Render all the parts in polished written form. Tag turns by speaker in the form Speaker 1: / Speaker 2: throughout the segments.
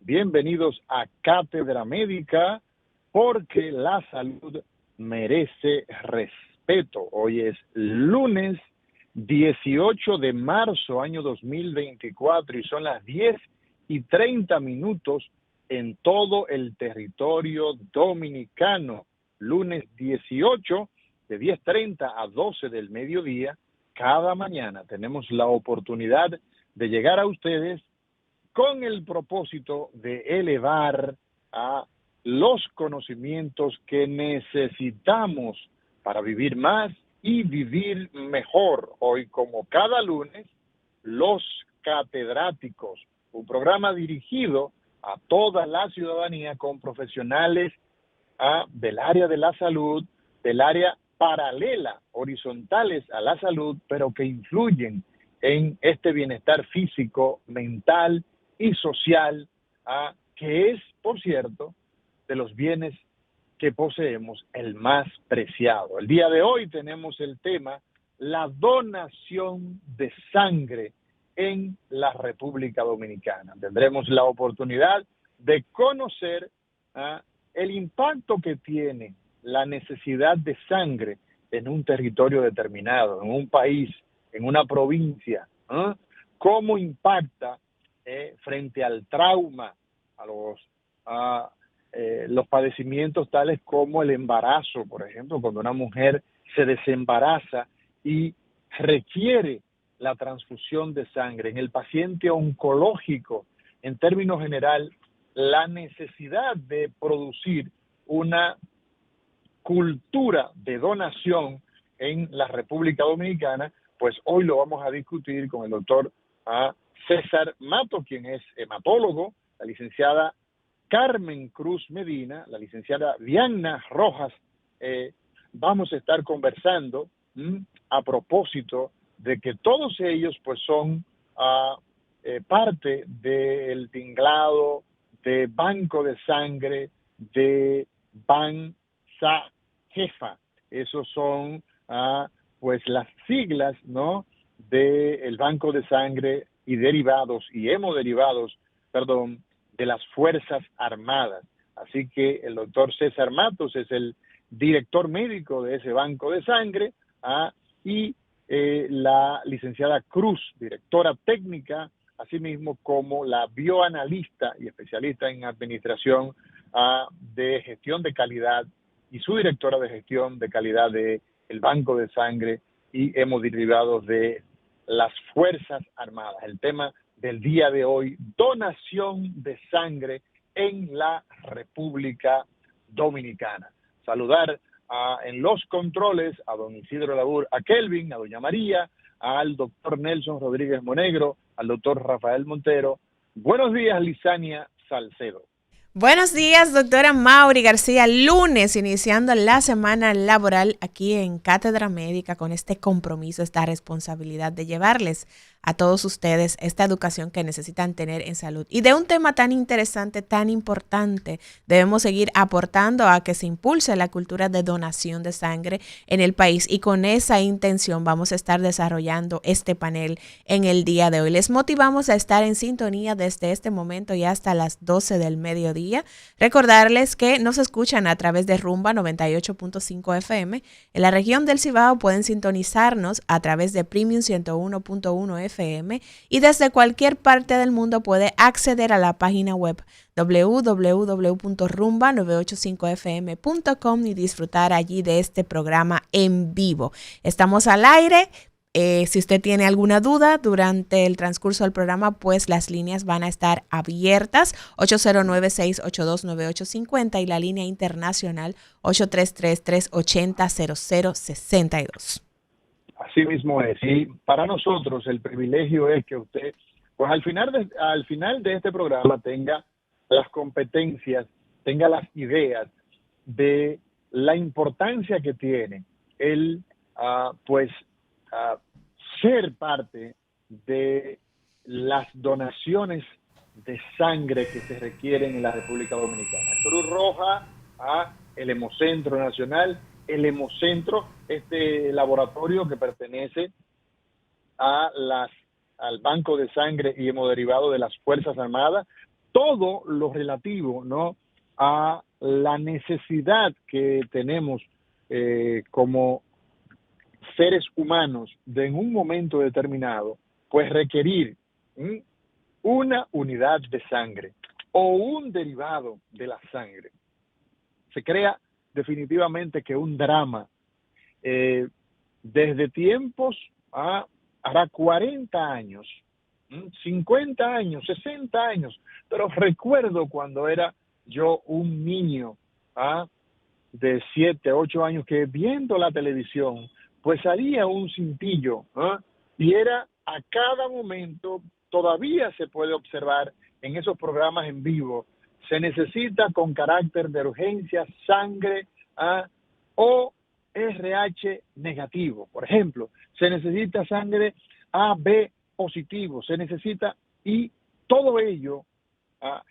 Speaker 1: Bienvenidos a Cátedra Médica, porque la salud merece respeto. Hoy es lunes 18 de marzo, año 2024, y son las 10:30 en todo el territorio dominicano. Lunes 18, de 10:30 a 12 del mediodía, cada mañana tenemos la oportunidad de llegar a ustedes con el propósito de elevar a los conocimientos que necesitamos para vivir más y vivir mejor. Hoy, como cada lunes, Los Catedráticos, un programa dirigido a toda la ciudadanía con profesionales del área de la salud, del área paralela, horizontales a la salud, pero que influyen en este bienestar físico, mental y social, que es, por cierto, de los bienes que poseemos el más preciado. El día de hoy tenemos el tema, la donación de sangre en la República Dominicana. Tendremos la oportunidad de conocer el impacto que tiene la necesidad de sangre en un territorio determinado, en un país, en una provincia, cómo impacta frente al trauma, a los padecimientos tales como el embarazo, por ejemplo, cuando una mujer se desembaraza y requiere la transfusión de sangre, en el paciente oncológico, en términos general, la necesidad de producir una cultura de donación en la República Dominicana, pues hoy lo vamos a discutir con el doctor César Mato, quien es hematólogo, la licenciada Carmen Cruz Medina, la licenciada Diana Rojas. Vamos a estar conversando a propósito de que todos ellos pues son parte del tinglado de Banco de Sangre de BANSAJEFA. Esos son pues las siglas, ¿no?, del Banco de Sangre y derivados y hemoderivados, de las Fuerzas Armadas. Así que el doctor César Matos es el director médico de ese banco de sangre, y la licenciada Cruz, directora técnica, asimismo como la bioanalista y especialista en administración de gestión de calidad y su directora de gestión de calidad del banco de sangre y hemoderivados de las Fuerzas Armadas. El tema del día de hoy, donación de sangre en la República Dominicana. Saludar en los controles a don Isidro Labur, a Kelvin, a doña María, al doctor Nelson Rodríguez Monegro, al doctor Rafael Montero. Buenos días, Lisania Salcedo.
Speaker 2: Buenos días, doctora Mauri García. Lunes, iniciando la semana laboral aquí en Cátedra Médica con este compromiso, esta responsabilidad de llevarles a todos ustedes esta educación que necesitan tener en salud. Y de un tema tan interesante, tan importante, debemos seguir aportando a que se impulse la cultura de donación de sangre en el país. Y con esa intención vamos a estar desarrollando este panel en el día de hoy. Les motivamos a estar en sintonía desde este momento y hasta las 12 del mediodía. Recordarles que nos escuchan a través de Rumba 98.5 FM. En la región del Cibao pueden sintonizarnos a través de Premium 101.1 FM y desde cualquier parte del mundo puede acceder a la página web www.rumba985fm.com y disfrutar allí de este programa en vivo. Estamos al aire. Si usted tiene alguna duda durante el transcurso del programa, pues las líneas van a estar abiertas, 809-682-9850 y la línea internacional 833-380-0062.
Speaker 1: Así mismo es. Y para nosotros el privilegio es que usted, pues al final de este programa tenga las competencias, tenga las ideas de la importancia que tiene el, ser parte de las donaciones de sangre que se requieren en la República Dominicana. Cruz Roja, el Hemocentro Nacional, el Hemocentro, este laboratorio que pertenece al Banco de Sangre y Hemoderivado de las Fuerzas Armadas, todo lo relativo, ¿no?, a la necesidad que tenemos como seres humanos de en un momento determinado, pues requerir una unidad de sangre o un derivado de la sangre. Se crea definitivamente que un drama desde tiempos hará 40 años, 50 años, 60 años, pero recuerdo cuando era yo un niño de 7, 8 años que viendo la televisión, pues salía un cintillo y era a cada momento, todavía se puede observar en esos programas en vivo, se necesita con carácter de urgencia sangre o RH negativo, por ejemplo, se necesita sangre AB positivo, se necesita, y todo ello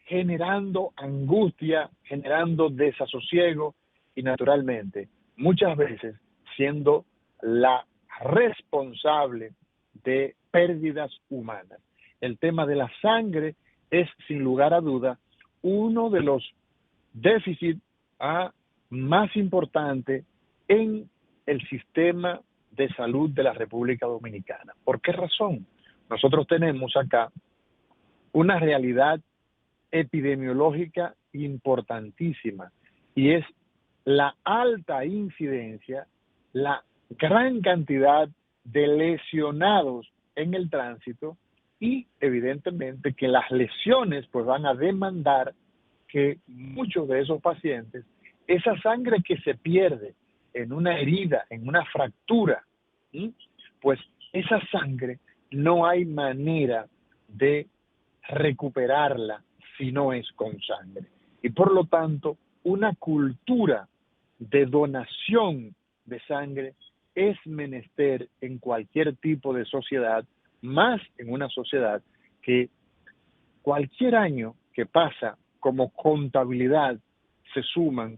Speaker 1: generando angustia, generando desasosiego y naturalmente muchas veces siendo la responsable de pérdidas humanas. El tema de la sangre es sin lugar a duda uno de los déficits más importantes en el sistema de salud de la República Dominicana. ¿Por qué razón? Nosotros tenemos acá una realidad epidemiológica importantísima y es la alta incidencia, la gran cantidad de lesionados en el tránsito y evidentemente que las lesiones pues van a demandar que muchos de esos pacientes, esa sangre que se pierde en una herida, en una fractura, pues esa sangre no hay manera de recuperarla si no es con sangre. Y por lo tanto, una cultura de donación de sangre es menester en cualquier tipo de sociedad, más en una sociedad que cualquier año que pasa como contabilidad se suman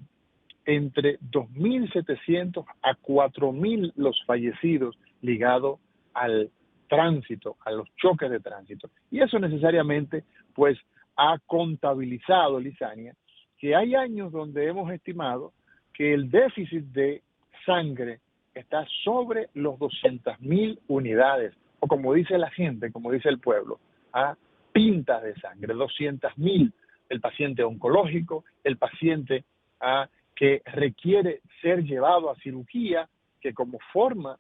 Speaker 1: entre 2.700 a 4.000 los fallecidos ligados al tránsito, a los choques de tránsito. Y eso necesariamente pues ha contabilizado, Lizania, que hay años donde hemos estimado que el déficit de sangre está sobre los 200.000 unidades, o como dice la gente, como dice el pueblo, pintas de sangre, 200.000, el paciente oncológico, el paciente que requiere ser llevado a cirugía, que como forma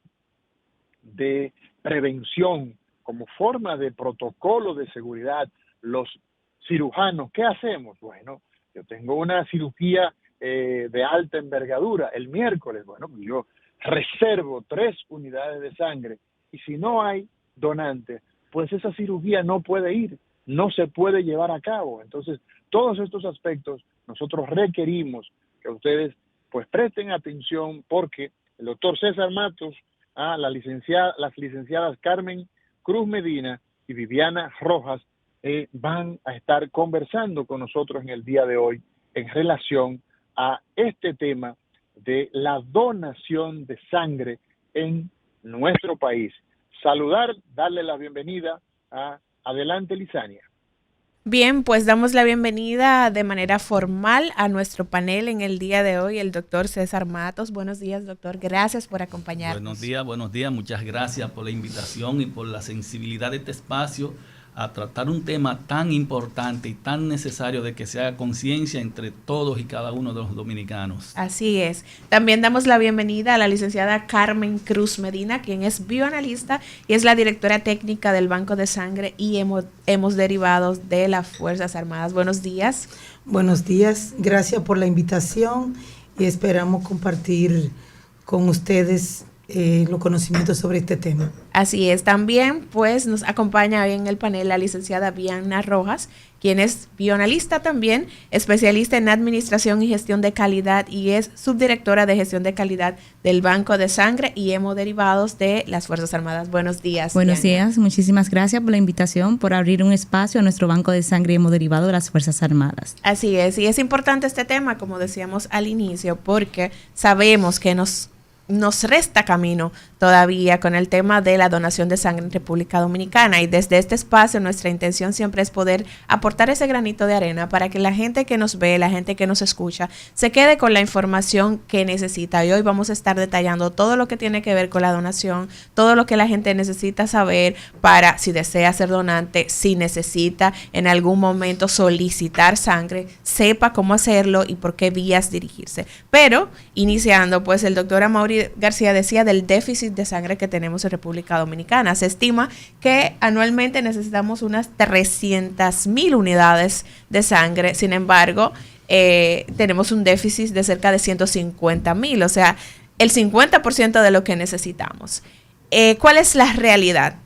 Speaker 1: de prevención, como forma de protocolo de seguridad, los cirujanos, ¿qué hacemos? Bueno, yo tengo una cirugía de alta envergadura el miércoles, bueno, yo reservo 3 unidades de sangre y si no hay donantes, pues esa cirugía no puede ir, no se puede llevar a cabo. Entonces, todos estos aspectos nosotros requerimos que ustedes pues presten atención porque el doctor César Matos, las licenciadas Carmen Cruz Medina y Viviana Rojas van a estar conversando con nosotros en el día de hoy en relación a este tema de la donación de sangre en nuestro país. Saludar, darle la bienvenida adelante, Lizania.
Speaker 2: Bien, pues damos la bienvenida de manera formal a nuestro panel en el día de hoy, el doctor César Matos. Buenos días, doctor. Gracias por acompañarnos.
Speaker 3: Buenos días. Muchas gracias por la invitación y por la sensibilidad de este espacio a tratar un tema tan importante y tan necesario de que se haga conciencia entre todos y cada uno de los dominicanos.
Speaker 2: Así es. También damos la bienvenida a la licenciada Carmen Cruz Medina, quien es bioanalista y es la directora técnica del Banco de Sangre y Hemoderivados de las Fuerzas Armadas. Buenos días.
Speaker 4: Buenos días. Gracias por la invitación y esperamos compartir con ustedes los conocimientos sobre este tema.
Speaker 2: Así es. También pues nos acompaña hoy en el panel la licenciada Viviana Rojas, quien es bioanalista también, especialista en administración y gestión de calidad y es subdirectora de gestión de calidad del Banco de Sangre y Hemoderivados de las Fuerzas Armadas. Buenos días.
Speaker 5: Buenos días. Muchísimas gracias por la invitación, por abrir un espacio a nuestro Banco de Sangre y Hemoderivados de las Fuerzas Armadas.
Speaker 2: Así es. Y es importante este tema, como decíamos al inicio, porque sabemos que nos resta camino todavía con el tema de la donación de sangre en República Dominicana, y desde este espacio nuestra intención siempre es poder aportar ese granito de arena para que la gente que nos ve, la gente que nos escucha, se quede con la información que necesita. Y hoy vamos a estar detallando todo lo que tiene que ver con la donación, todo lo que la gente necesita saber para, si desea ser donante, si necesita en algún momento solicitar sangre, sepa cómo hacerlo y por qué vías dirigirse. Pero, iniciando, pues el doctor Amaury García decía del déficit de sangre que tenemos en República Dominicana. Se estima que anualmente necesitamos unas 300,000 unidades de sangre. Sin embargo, tenemos un déficit de cerca de 150,000, o sea, el 50% de lo que necesitamos. ¿Cuál es la realidad?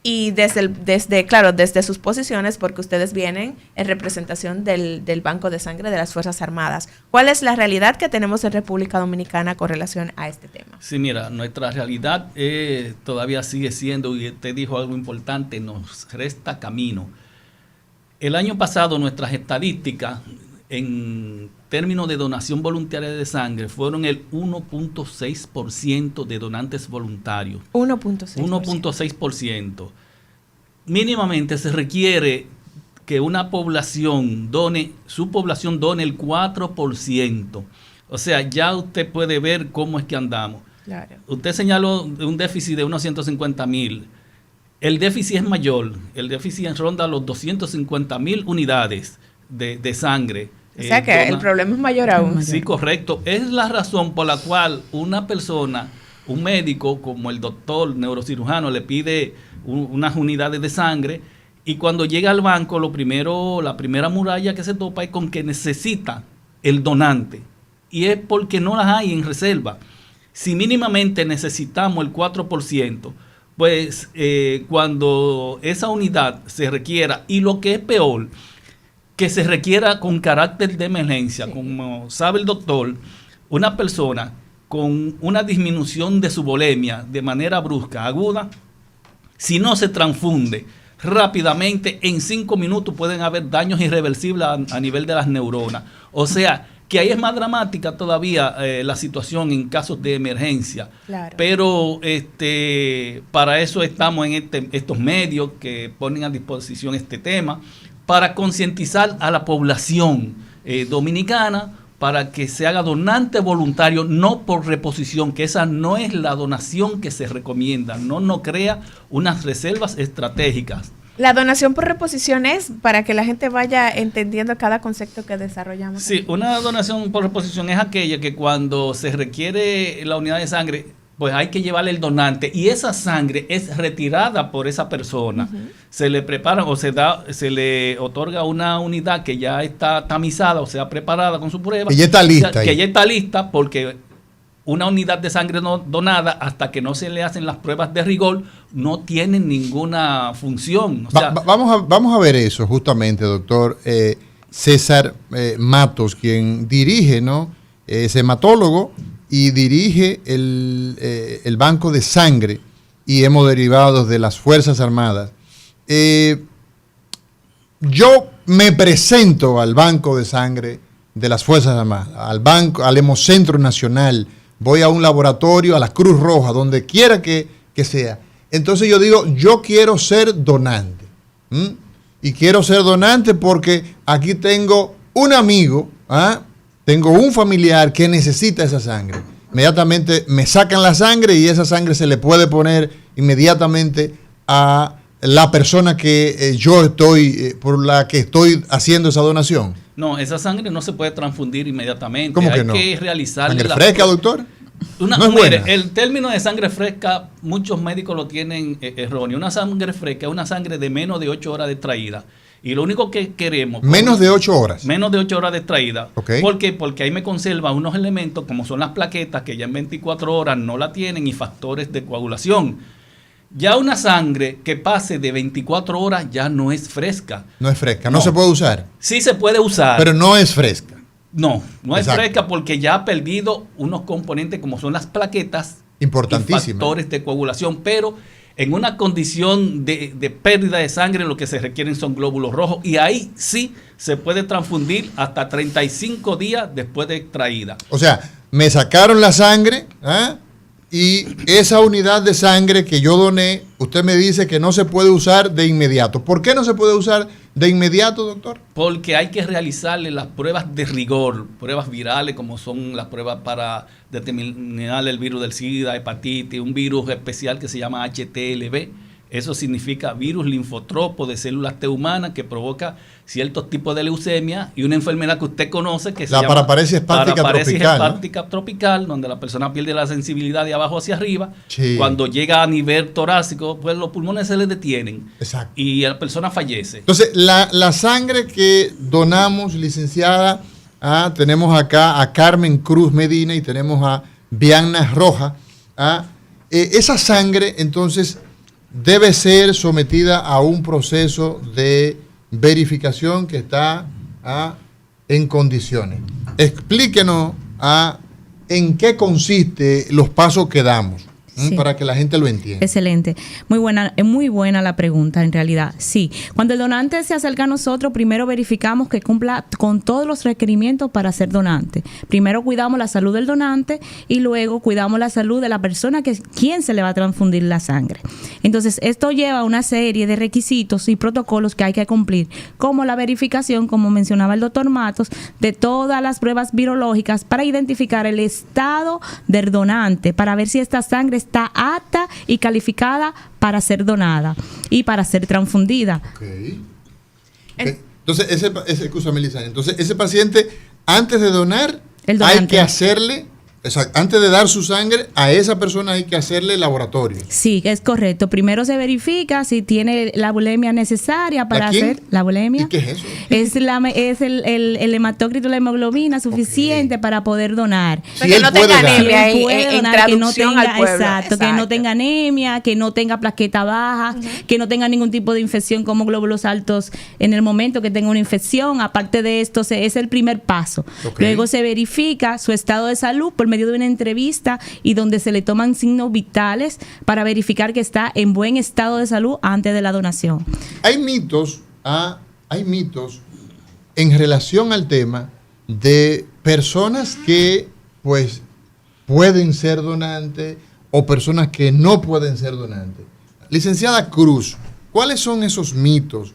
Speaker 2: Y desde sus posiciones, porque ustedes vienen en representación del Banco de Sangre de las Fuerzas Armadas, ¿cuál es la realidad que tenemos en República Dominicana con relación a este tema?
Speaker 3: Sí, mira, nuestra realidad todavía sigue siendo, y te dijo algo importante, nos resta camino. El año pasado nuestras estadísticas en términos de donación voluntaria de sangre fueron el 1.6% de donantes voluntarios. 1.6%. Mínimamente se requiere que una población su población done el 4%. O sea, ya usted puede ver cómo es que andamos.
Speaker 2: Claro.
Speaker 3: Usted señaló un déficit de unos 150,000. El déficit es mayor. El déficit ronda los 250,000 unidades de sangre.
Speaker 2: O sea que el problema es mayor aún.
Speaker 3: Sí, correcto. Es la razón por la cual una persona, un médico como el doctor neurocirujano, le pide unas unidades de sangre, y cuando llega al banco, la primera muralla que se topa es con que necesita el donante, y es porque no las hay en reserva. Si mínimamente necesitamos el 4%, pues cuando esa unidad se requiera, y lo que es peor, que se requiera con carácter de emergencia, sí. Como sabe el doctor, una persona con una disminución de su volemia de manera brusca, aguda, si no se transfunde rápidamente, en 5 minutos pueden haber daños irreversibles a nivel de las neuronas. O sea, que ahí es más dramática todavía la situación en casos de emergencia.
Speaker 2: Claro.
Speaker 3: Pero para eso estamos en estos medios que ponen a disposición este tema, para concientizar a la población dominicana para que se haga donante voluntario, no por reposición, que esa no es la donación que se recomienda. No crea unas reservas estratégicas.
Speaker 2: La donación por reposición es para que la gente vaya entendiendo cada concepto que desarrollamos.
Speaker 3: Sí, una donación por reposición es aquella que cuando se requiere la unidad de sangre, pues hay que llevarle el donante, y esa sangre es retirada por esa persona. Uh-huh. Se le prepara o se le otorga una unidad que ya está tamizada, o sea, preparada con su prueba.
Speaker 6: Que ya está lista.
Speaker 3: Que ya está lista, porque una unidad de sangre no donada, hasta que no se le hacen las pruebas de rigor, no tiene ninguna función. O sea,
Speaker 6: vamos a ver eso justamente, doctor César Matos, quien dirige, ¿no? Es hematólogo y dirige el Banco de Sangre y Hemoderivados de las Fuerzas Armadas. Yo me presento al Banco de Sangre de las Fuerzas Armadas, al Hemocentro Nacional, voy a un laboratorio, a la Cruz Roja, donde quiera que sea. Entonces yo digo, yo quiero ser donante. Y quiero ser donante porque aquí tengo un amigo, tengo un familiar que necesita esa sangre. Inmediatamente me sacan la sangre y esa sangre se le puede poner inmediatamente a la persona que por la que estoy haciendo esa donación.
Speaker 3: No, esa sangre no se puede transfundir inmediatamente.
Speaker 6: ¿Cómo que
Speaker 3: hay
Speaker 6: no?
Speaker 3: que realizarle
Speaker 6: ¿Sangre fresca, doctor?
Speaker 3: No es buena. El término de sangre fresca, muchos médicos lo tienen erróneo. Una sangre fresca es una sangre de menos de 8 horas de extraída. Y lo único que queremos...
Speaker 6: Menos de 8 horas.
Speaker 3: Menos de 8 horas de extraída.
Speaker 6: Okay.
Speaker 3: ¿Por qué? Porque ahí me conserva unos elementos como son las plaquetas, que ya en 24 horas no la tienen, y factores de coagulación. Ya una sangre que pase de 24 horas ya no es fresca.
Speaker 6: No es fresca, no se puede usar.
Speaker 3: Sí se puede usar.
Speaker 6: Pero no es fresca.
Speaker 3: No es
Speaker 6: Exacto.
Speaker 3: fresca porque ya ha perdido unos componentes como son las plaquetas.
Speaker 6: Importantísimas.
Speaker 3: Y factores de coagulación, pero en una condición de pérdida de sangre lo que se requieren son glóbulos rojos, y ahí sí se puede transfundir hasta 35 días después de extraída.
Speaker 6: O sea, me sacaron la sangre, Y esa unidad de sangre que yo doné, usted me dice que no se puede usar de inmediato. ¿Por qué no se puede usar de inmediato, doctor?
Speaker 3: Porque hay que realizarle las pruebas de rigor, pruebas virales como son las pruebas para determinar el virus del SIDA, hepatitis, un virus especial que se llama HTLV. Eso significa virus linfotropo de células T humanas que provoca ciertos tipos de leucemia y una enfermedad que usted conoce que se llama
Speaker 6: paraparesis
Speaker 3: hepática tropical, donde la persona pierde la sensibilidad de abajo hacia arriba.
Speaker 6: Sí.
Speaker 3: Cuando llega a nivel torácico, pues los pulmones se le detienen.
Speaker 6: Exacto.
Speaker 3: Y la persona fallece.
Speaker 6: Entonces, la sangre que donamos, licenciada, tenemos acá a Carmen Cruz Medina y tenemos a Vianna Roja. Esa sangre, entonces, debe ser sometida a un proceso de verificación que está en condiciones. Explíquenos en qué consiste los pasos que damos. Sí. Para que la gente lo entienda.
Speaker 5: Excelente. Muy buena la pregunta en realidad. Sí, cuando el donante se acerca a nosotros, primero verificamos que cumpla con todos los requerimientos para ser donante. Primero cuidamos la salud del donante y luego cuidamos la salud de la persona quien se le va a transfundir la sangre. Entonces, esto lleva una serie de requisitos y protocolos que hay que cumplir, como la verificación, como mencionaba el doctor Matos, de todas las pruebas virológicas para identificar el estado del donante, para ver si esta sangre está apta y calificada para ser donada y para ser transfundida.
Speaker 6: Okay. Entonces, escúchame, Lisania, entonces ese paciente, antes de donar, hay que hacerle, antes de dar su sangre, a esa persona hay que hacerle laboratorio.
Speaker 5: Sí, es correcto. Primero se verifica si tiene la bulimia necesaria para hacer la bulimia.
Speaker 6: ¿Y qué es eso?
Speaker 5: Es el hematócrito, la hemoglobina suficiente para poder donar.
Speaker 2: Si que no tenga anemia, en traducción al pueblo.
Speaker 5: Exacto, que no tenga anemia, que no tenga plaqueta baja, que no tenga ningún tipo de infección como glóbulos altos en el momento que tenga una infección. Aparte de esto, es el primer paso. Luego se verifica su estado de salud por medio de una entrevista y donde se le toman signos vitales para verificar que está en buen estado de salud antes de la donación.
Speaker 6: Hay mitos en relación al tema de personas que pues pueden ser donantes o personas que no pueden ser donantes. Licenciada Cruz, ¿cuáles son esos mitos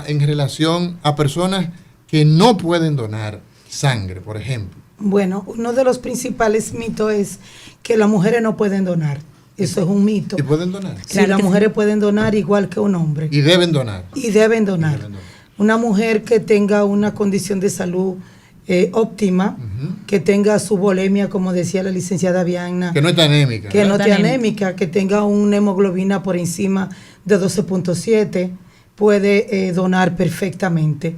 Speaker 6: en relación a personas que no pueden donar sangre, por ejemplo?
Speaker 4: Bueno, uno de los principales mitos es que las mujeres no pueden donar. Eso es un mito.
Speaker 6: ¿Y pueden donar?
Speaker 4: Sí, las mujeres pueden donar igual que un hombre.
Speaker 6: ¿Y deben donar?
Speaker 4: Y deben donar. Una mujer que tenga una condición de salud óptima, que tenga su bulimia, como decía la licenciada Vianna.
Speaker 6: Que no esté anémica.
Speaker 4: Que no esté anémica, que tenga una hemoglobina por encima de 12.7, puede donar perfectamente.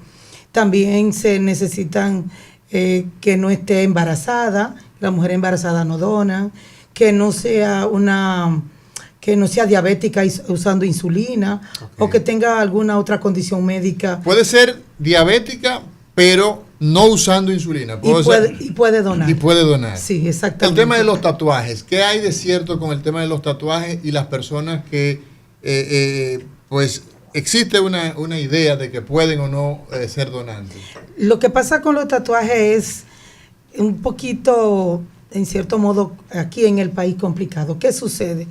Speaker 4: También se necesitan que no esté embarazada, la mujer embarazada no dona, que no sea diabética usando insulina, o que tenga alguna otra condición médica.
Speaker 6: Puede ser diabética, pero no usando insulina.
Speaker 4: Y puede donar.
Speaker 6: Y puede donar.
Speaker 4: Sí, exactamente.
Speaker 6: El tema de los tatuajes. ¿Qué hay de cierto con el tema de los tatuajes y las personas que, pues, existe una idea de que pueden o no ser donantes?
Speaker 4: Lo que pasa con los tatuajes es un poquito, en cierto modo, aquí en el país complicado. ¿Qué sucede?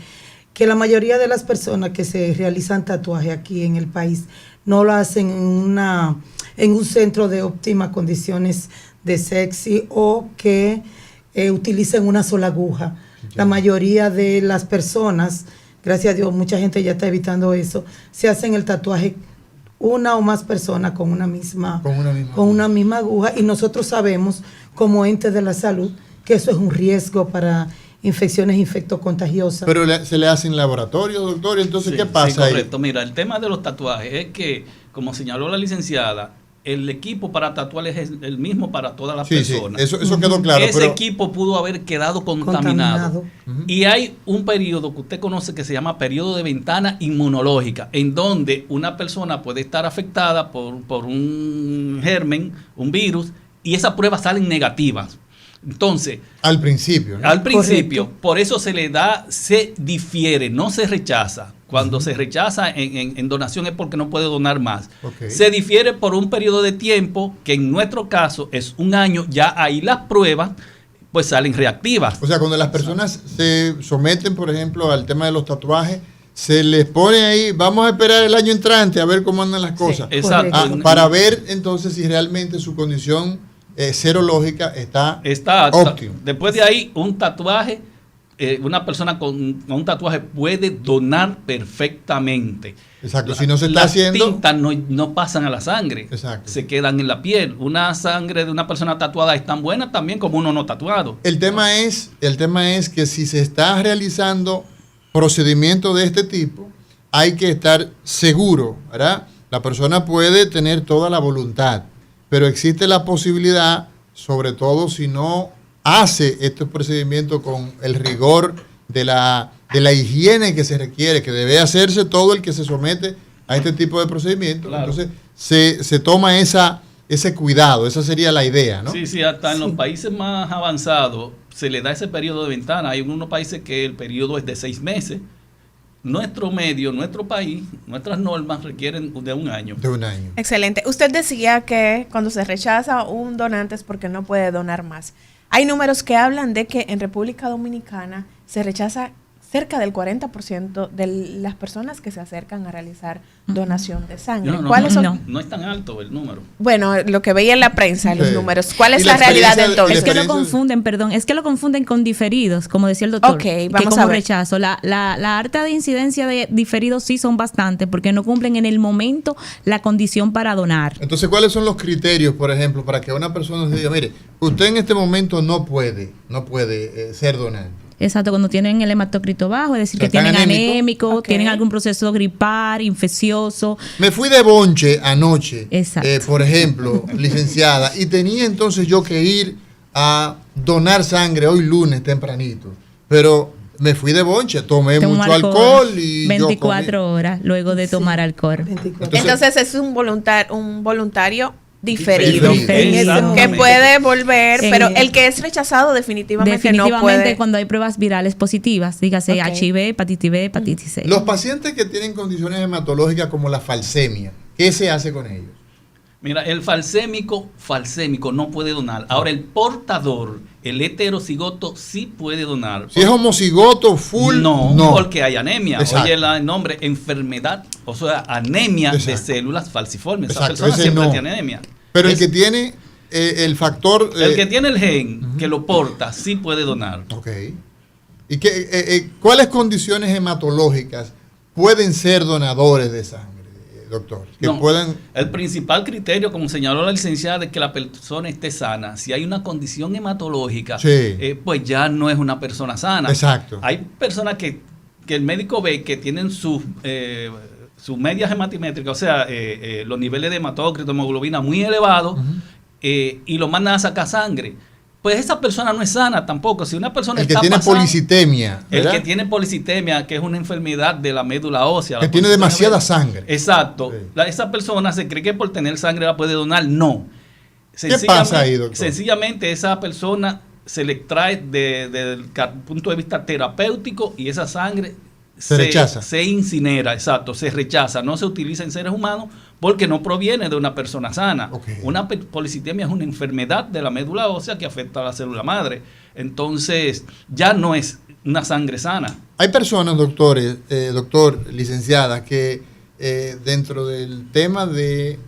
Speaker 4: Que la mayoría de las personas que se realizan tatuajes aquí en el país no lo hacen en un centro de óptimas condiciones de sexy o que utilicen una sola aguja. La mayoría de las personas, gracias a Dios, mucha gente ya está evitando eso, se hacen el tatuaje una o más personas con una misma aguja, y nosotros sabemos como entes de la salud que eso es un riesgo para infecciones infectocontagiosas.
Speaker 6: Pero se le hacen laboratorio, doctor, entonces
Speaker 3: sí,
Speaker 6: ¿qué pasa ahí?
Speaker 3: Correcto, mira, el tema de los tatuajes es que, como señaló la licenciada, el equipo para tatuar es el mismo para todas las personas.
Speaker 6: Sí, eso quedó claro.
Speaker 3: Ese equipo pudo haber quedado contaminado. Y hay un periodo que usted conoce que se llama periodo de ventana inmunológica, en donde una persona puede estar afectada por un germen, un virus, y esas pruebas salen negativas. Entonces,
Speaker 6: al principio, ¿no?
Speaker 3: Al principio, correcto. Por eso se difiere, no se rechaza. Cuando se rechaza en donación es porque no puede donar más. Se difiere por un periodo de tiempo que en nuestro caso es un año. Ya ahí las pruebas pues salen reactivas.
Speaker 6: O sea, cuando las personas se someten, por ejemplo, al tema de los tatuajes, se les pone ahí, vamos a esperar el año entrante a ver cómo andan las cosas.
Speaker 3: Sí, exacto.
Speaker 6: Para ver entonces si realmente su condición serológica está óptima.
Speaker 3: Después de ahí, un tatuaje, una persona con un tatuaje puede donar perfectamente.
Speaker 6: Exacto, si no se está
Speaker 3: las
Speaker 6: haciendo...
Speaker 3: tintas no pasan a la sangre,
Speaker 6: Exacto.
Speaker 3: Se quedan en la piel. Una sangre de una persona tatuada es tan buena también como uno no tatuado.
Speaker 6: El tema es que si se está realizando procedimientos de este tipo, hay que estar seguro, ¿verdad? La persona puede tener toda la voluntad, pero existe la posibilidad, sobre todo si no hace estos procedimientos con el rigor de la higiene que se requiere, que debe hacerse todo el que se somete a este tipo de procedimientos. Claro. Entonces se toma ese cuidado, esa sería la idea, ¿no?
Speaker 3: Sí, hasta en los países más avanzados se le da ese periodo de ventana. Hay unos países que el periodo es de 6 meses. Nuestro país, nuestras normas requieren de un año.
Speaker 6: De un año.
Speaker 2: Excelente. Usted decía que cuando se rechaza un donante es porque no puede donar más. Hay números que hablan de que en República Dominicana se rechaza cerca del 40% de las personas que se acercan a realizar donación de sangre. ¿Cuáles son?
Speaker 3: No es tan alto el número.
Speaker 2: Bueno, lo que veía en la prensa, los números. ¿Cuál es
Speaker 6: la
Speaker 2: la realidad entonces?
Speaker 5: Es que lo confunden con diferidos, como decía el doctor.
Speaker 2: Ok, vamos a ver.
Speaker 5: Rechazo. La alta de incidencia de diferidos sí son bastante, porque no cumplen en el momento la condición para donar.
Speaker 6: Entonces, ¿cuáles son los criterios, por ejemplo, para que una persona se diga, mire, usted en este momento no puede ser donante?
Speaker 5: Exacto, cuando tienen el hematocrito bajo, es decir, que tienen anémico, okay, tienen algún proceso gripal, infeccioso.
Speaker 6: Me fui de bonche anoche,
Speaker 5: exacto,
Speaker 6: por ejemplo, licenciada, y tenía entonces yo que ir a donar sangre hoy lunes tempranito, pero me fui de bonche, tomé mucho alcohol y
Speaker 5: 24 horas luego de tomar alcohol.
Speaker 2: Entonces es un voluntario diferido
Speaker 5: que
Speaker 2: puede volver, pero el que es rechazado definitivamente no puede.
Speaker 5: Cuando hay pruebas virales positivas, dígase HIV, hepatitis B, hepatitis C.
Speaker 6: Los pacientes que tienen condiciones hematológicas como la falsemia, ¿qué se hace con ellos?
Speaker 3: Mira, el falsémico no puede donar. Ahora, el portador, el heterocigoto, sí puede donar.
Speaker 6: Si es homocigoto full,
Speaker 3: no, porque hay anemia. Exacto. Oye el nombre, enfermedad, o sea, anemia. Exacto. De células falciformes.
Speaker 6: Exacto.
Speaker 3: Esa persona siempre tiene anemia.
Speaker 6: Pero el que tiene el factor...
Speaker 3: el que tiene el gen que lo porta, sí puede donar.
Speaker 6: Ok. ¿Y cuáles condiciones hematológicas pueden ser donadores de sangre? Doctor,
Speaker 3: el principal criterio, como señaló la licenciada, es que la persona esté sana. Si hay una condición hematológica, pues ya no es una persona sana.
Speaker 6: Exacto.
Speaker 3: Hay personas que el médico ve que tienen sus medias hematimétricas, o sea, los niveles de hematócrito, hemoglobina muy elevados, y lo mandan a sacar sangre. Pues esa persona no es sana tampoco. Si una persona
Speaker 6: el que tiene policitemia, ¿verdad?
Speaker 3: El que tiene policitemia, que es una enfermedad de la médula ósea.
Speaker 6: Que tiene demasiada sangre.
Speaker 3: Exacto. Sí. Esa persona se cree que por tener sangre la puede donar. No.
Speaker 6: ¿Qué pasa ahí, doctor?
Speaker 3: Sencillamente esa persona se le extrae desde el punto de vista terapéutico y esa sangre
Speaker 6: se rechaza.
Speaker 3: Se incinera, exacto, se rechaza, no se utiliza en seres humanos porque no proviene de una persona sana. Okay. Una policitemia es una enfermedad de la médula ósea que afecta a la célula madre. Entonces, ya no es una sangre sana.
Speaker 6: Hay personas, doctor, licenciada, que dentro del tema de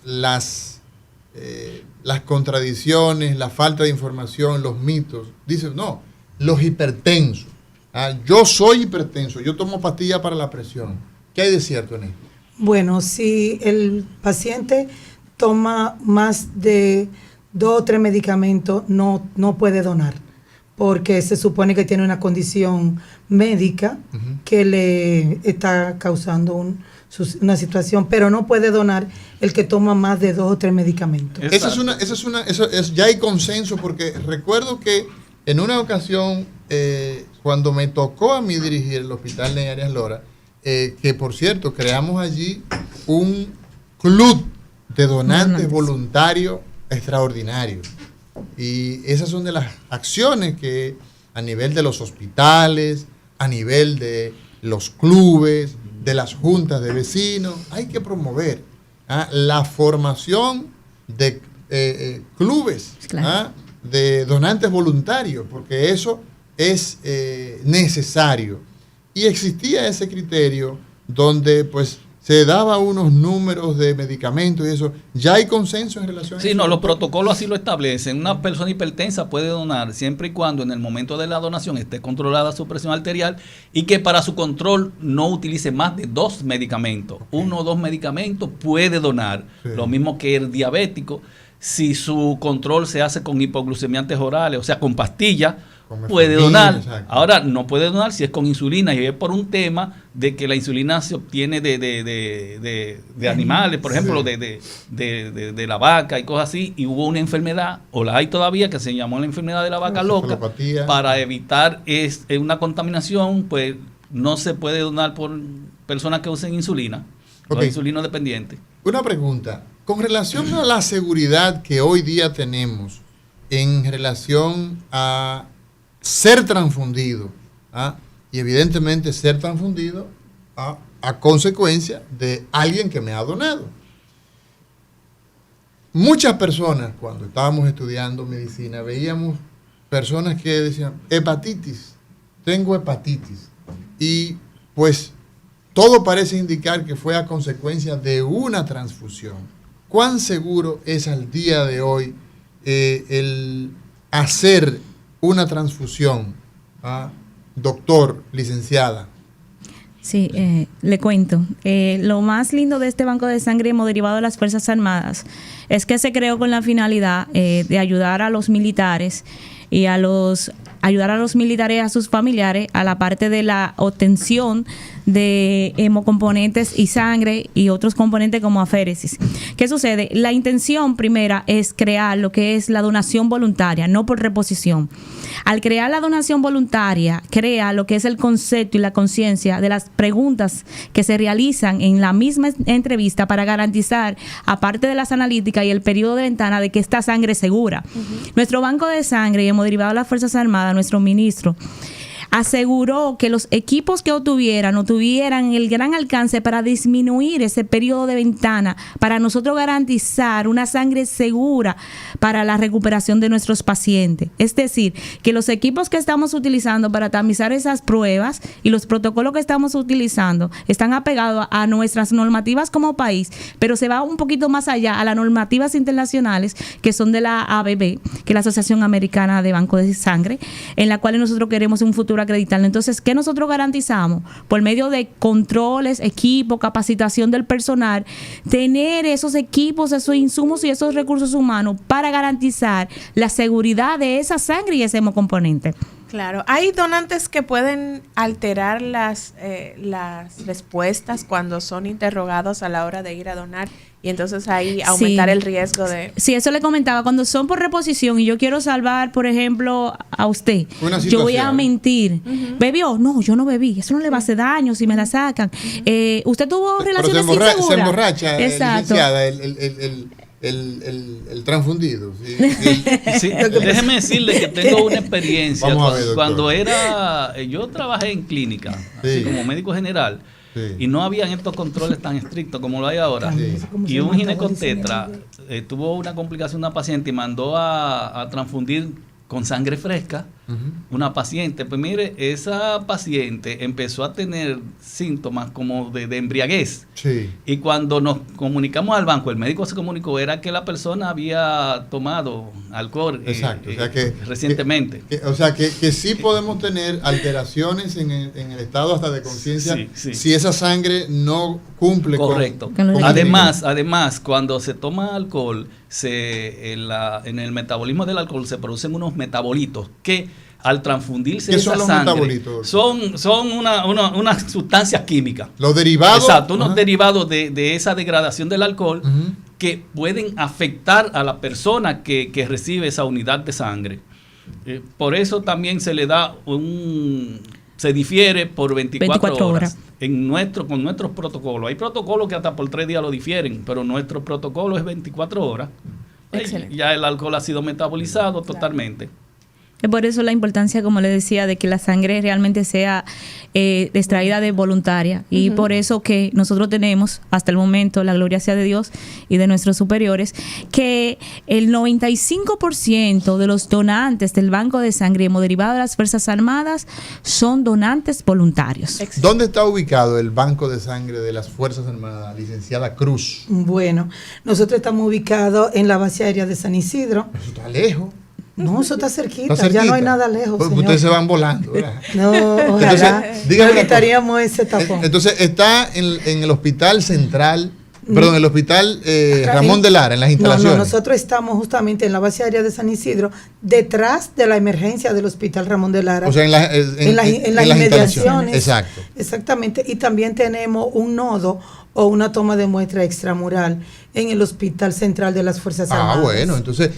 Speaker 6: las contradicciones, la falta de información, los mitos, dicen, no, los hipertensos. Yo soy hipertenso, yo tomo pastillas para la presión. ¿Qué hay de cierto en esto?
Speaker 4: Bueno, si el paciente toma más de 2 o 3 medicamentos, no puede donar, porque se supone que tiene una condición médica que le está causando una situación, pero no puede donar el que toma más de 2 o 3 medicamentos.
Speaker 6: Ya hay consenso, porque recuerdo que en una ocasión, cuando me tocó a mí dirigir el Hospital de Arias Lora, que por cierto, creamos allí un club de donantes voluntarios extraordinarios. Y esas son de las acciones que a nivel de los hospitales, a nivel de los clubes, de las juntas de vecinos, hay que promover la formación de clubes, claro, de donantes voluntarios, porque eso es necesario. Y existía ese criterio donde pues se daba unos números de medicamentos y eso. ¿Ya hay consenso en relación a eso?
Speaker 3: Sí, no, los protocolos así lo establecen. Una persona hipertensa puede donar siempre y cuando en el momento de la donación esté controlada su presión arterial y que para su control no utilice más de 2 medicamentos. Okay. 1 o 2 medicamentos puede donar. Sí. Lo mismo que el diabético. Si su control se hace con hipoglucemiantes orales, o sea, con pastillas, puede donar. Exacto. Ahora, no puede donar si es con insulina, y es por un tema de que la insulina se obtiene de animales, por ejemplo, sí. de la vaca y cosas así, y hubo una enfermedad, o la hay todavía, que se llamó la enfermedad de la vaca loca. Para evitar una contaminación, pues no se puede donar por personas que usen insulina, los insulinos dependientes.
Speaker 6: Una pregunta, con relación a la seguridad que hoy día tenemos en relación a ser transfundido, y evidentemente ser transfundido a consecuencia de alguien que me ha donado. Muchas personas, cuando estábamos estudiando medicina, veíamos personas que decían, hepatitis, tengo hepatitis, y pues todo parece indicar que fue a consecuencia de una transfusión. ¿Cuán seguro es al día de hoy el hacer una transfusión, doctor, licenciada?
Speaker 5: Sí, le cuento. Lo más lindo de este banco de sangre hemoderivado de las Fuerzas Armadas es que se creó con la finalidad de ayudar a los militares y ayudar a los militares, a sus familiares, a la parte de la obtención de hemocomponentes y sangre y otros componentes como aféresis. ¿Qué sucede? La intención primera es crear lo que es la donación voluntaria, no por reposición. Al crear la donación voluntaria, crea lo que es el concepto y la conciencia de las preguntas que se realizan en la misma entrevista para garantizar, aparte de las analíticas y el periodo de ventana, de que esta sangre es segura. Nuestro banco de sangre y hemoderivado de las Fuerzas Armadas, nuestro ministro, aseguró que los equipos que tuvieran el gran alcance para disminuir ese periodo de ventana, para nosotros garantizar una sangre segura para la recuperación de nuestros pacientes. Es decir, que los equipos que estamos utilizando para tamizar esas pruebas y los protocolos que estamos utilizando están apegados a nuestras normativas como país, pero se va un poquito más allá a las normativas internacionales que son de la ABB, que es la Asociación Americana de Banco de Sangre, en la cual nosotros queremos un futuro acreditarlo. Entonces, ¿qué nosotros garantizamos? Por medio de controles, equipo, capacitación del personal, tener esos equipos, esos insumos y esos recursos humanos para garantizar la seguridad de esa sangre y ese hemocomponente.
Speaker 2: Claro, hay donantes que pueden alterar las respuestas cuando son interrogados a la hora de ir a donar y entonces ahí aumentar el riesgo de... Sí,
Speaker 5: eso le comentaba, cuando son por reposición y yo quiero salvar, por ejemplo, a usted, yo voy a mentir. ¿Bebió? No, yo no bebí, eso no le va a hacer daño si me la sacan. ¿Usted tuvo relaciones inseguras?
Speaker 6: Se emborracha,
Speaker 5: exacto.
Speaker 6: El transfundido. Sí.
Speaker 3: Sí, déjeme decirle que tengo una experiencia. Cuando yo trabajé en clínica, así como médico general, y no habían estos controles tan estrictos como lo hay ahora. Y un ginecotetra tuvo una complicación, una paciente, y mandó a transfundir con sangre fresca una paciente. Pues mire, esa paciente empezó a tener síntomas como de embriaguez. Sí. Y cuando nos comunicamos al banco, el médico se comunicó, era que la persona había tomado alcohol.
Speaker 6: Exacto. O sea que,
Speaker 3: recientemente.
Speaker 6: Que sí podemos tener alteraciones en el estado hasta de conciencia si esa sangre no cumple.
Speaker 3: Correcto. Con además, cuando se toma alcohol, en el metabolismo del alcohol se producen unos metabolitos que al transfundirse esa sangre son unas sustancias químicas.
Speaker 6: Los derivados.
Speaker 3: Exacto, unos derivados de esa degradación del alcohol que pueden afectar a la persona que recibe esa unidad de sangre. Por eso también se le da se difiere por 24 horas. Con nuestros protocolos. Hay protocolos que hasta por 3 días lo difieren, pero nuestro protocolo es 24 horas. Ya el alcohol ha sido metabolizado totalmente.
Speaker 5: Es por eso la importancia, como le decía, de que la sangre realmente sea extraída de voluntaria. Y por eso que nosotros tenemos, hasta el momento, la gloria sea de Dios y de nuestros superiores, que el 95% de los donantes del banco de sangre hemoderivado de las Fuerzas Armadas son donantes voluntarios.
Speaker 6: ¿Dónde está ubicado el banco de sangre de las Fuerzas Armadas, licenciada Cruz?
Speaker 4: Bueno, nosotros estamos ubicados en la base aérea de San Isidro.
Speaker 6: Eso está lejos.
Speaker 4: No, eso está cerquita,
Speaker 6: ¿Está cerquita?
Speaker 4: Ya no hay nada lejos,
Speaker 6: Pues
Speaker 4: señor.
Speaker 6: ustedes se van volando, ¿verdad?
Speaker 4: No, ojalá.
Speaker 6: Entonces, dígame
Speaker 4: no
Speaker 6: una
Speaker 4: evitaríamos ese tapón.
Speaker 6: Entonces, está en el hospital central, perdón, el hospital Ramón de Lara, en las instalaciones.
Speaker 4: No, nosotros estamos justamente en la base aérea de San Isidro, detrás de la emergencia del hospital Ramón de Lara.
Speaker 6: O sea, en las
Speaker 4: inmediaciones.
Speaker 6: Exacto.
Speaker 4: Exactamente. Y también tenemos un nodo o una toma de muestra extramural en el Hospital Central de las Fuerzas Armadas.
Speaker 6: Ah, bueno, entonces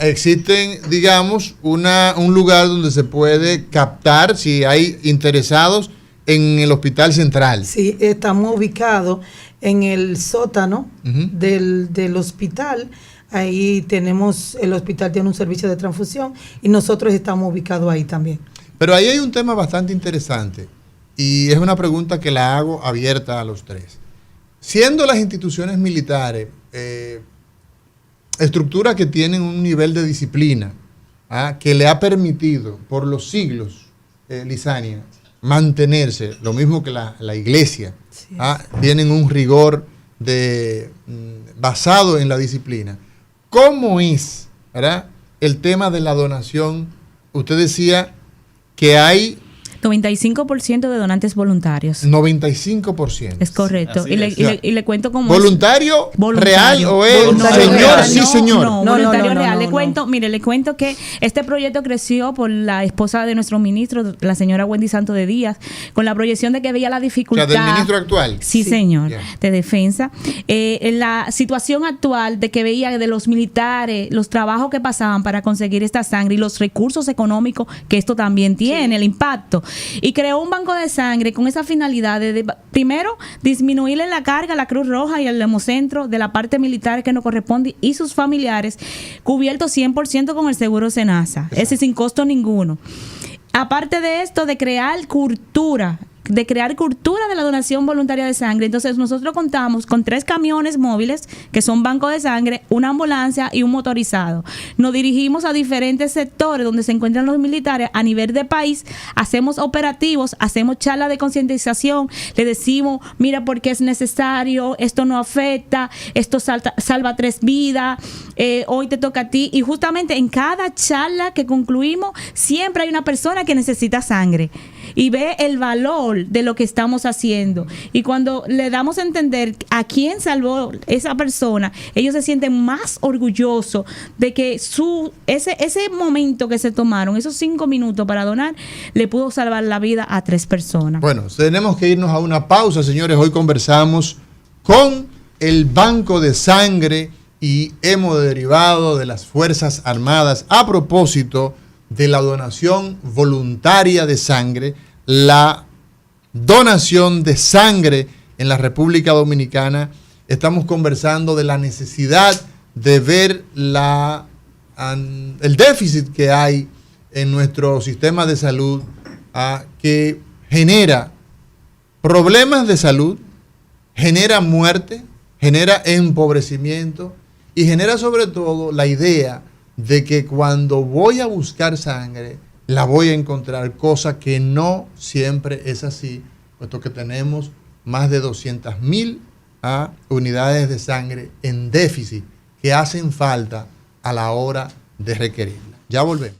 Speaker 6: existen, digamos, un lugar donde se puede captar si hay interesados en el Hospital Central.
Speaker 4: Sí, estamos ubicados en el sótano del hospital. Ahí el hospital tiene un servicio de transfusión y nosotros estamos ubicados ahí también.
Speaker 6: Pero ahí hay un tema bastante interesante y es una pregunta que la hago abierta a los tres. Siendo las instituciones militares estructuras que tienen un nivel de disciplina que le ha permitido por los siglos, Lizania, mantenerse, lo mismo que la iglesia, sí, tienen un rigor basado en la disciplina. ¿Cómo es, verdad, el tema de la donación? Usted decía que hay
Speaker 5: 95% de donantes voluntarios.
Speaker 6: 95%.
Speaker 5: Es correcto. Y le cuento cómo
Speaker 6: ¿Voluntario
Speaker 5: es.
Speaker 6: Real o es
Speaker 4: voluntario
Speaker 6: señor?
Speaker 4: real.
Speaker 6: Sí, señor.
Speaker 5: No, voluntario real. Le cuento que este proyecto creció por la esposa de nuestro ministro, la señora Wendy Santo de Díaz, con la proyección de que veía la dificultad.
Speaker 6: O sea, del ministro actual.
Speaker 5: Sí, señor, de defensa. En la situación actual de que veía de los militares, los trabajos que pasaban para conseguir esta sangre y los recursos económicos que esto también tiene, el impacto. Y creó un banco de sangre con esa finalidad de primero, disminuirle la carga a la Cruz Roja y al Hemocentro de la parte militar que nos corresponde y sus familiares, cubiertos 100% con el seguro SENASA, ese sin costo ninguno. Aparte de esto, de crear cultura de la donación voluntaria de sangre. Entonces nosotros contamos con 3 camiones móviles que son banco de sangre, una ambulancia y un motorizado. Nos dirigimos a diferentes sectores donde se encuentran los militares a nivel de país, hacemos operativos, hacemos charlas de concientización, le decimos, mira por qué es necesario, esto no afecta, esto salva 3 vidas, hoy te toca a ti. Y justamente en cada charla que concluimos siempre hay una persona que necesita sangre y ve el valor de lo que estamos haciendo. Y cuando le damos a entender a quién salvó esa persona, ellos se sienten más orgullosos de que ese momento que se tomaron, esos 5 minutos para donar, le pudo salvar la vida a 3 personas.
Speaker 6: Bueno, tenemos que irnos a una pausa, señores. Hoy conversamos con el Banco de Sangre y Hemoderivado de las Fuerzas Armadas a propósito de la donación voluntaria de sangre, la donación de sangre en la República Dominicana. Estamos conversando de la necesidad de ver el déficit que hay en nuestro sistema de salud, que genera problemas de salud, genera muerte, genera empobrecimiento y genera sobre todo la idea de que cuando voy a buscar sangre la voy a encontrar, cosa que no siempre es así, puesto que tenemos más de 200,000 unidades de sangre en déficit que hacen falta a la hora de requerirla. Ya volvemos.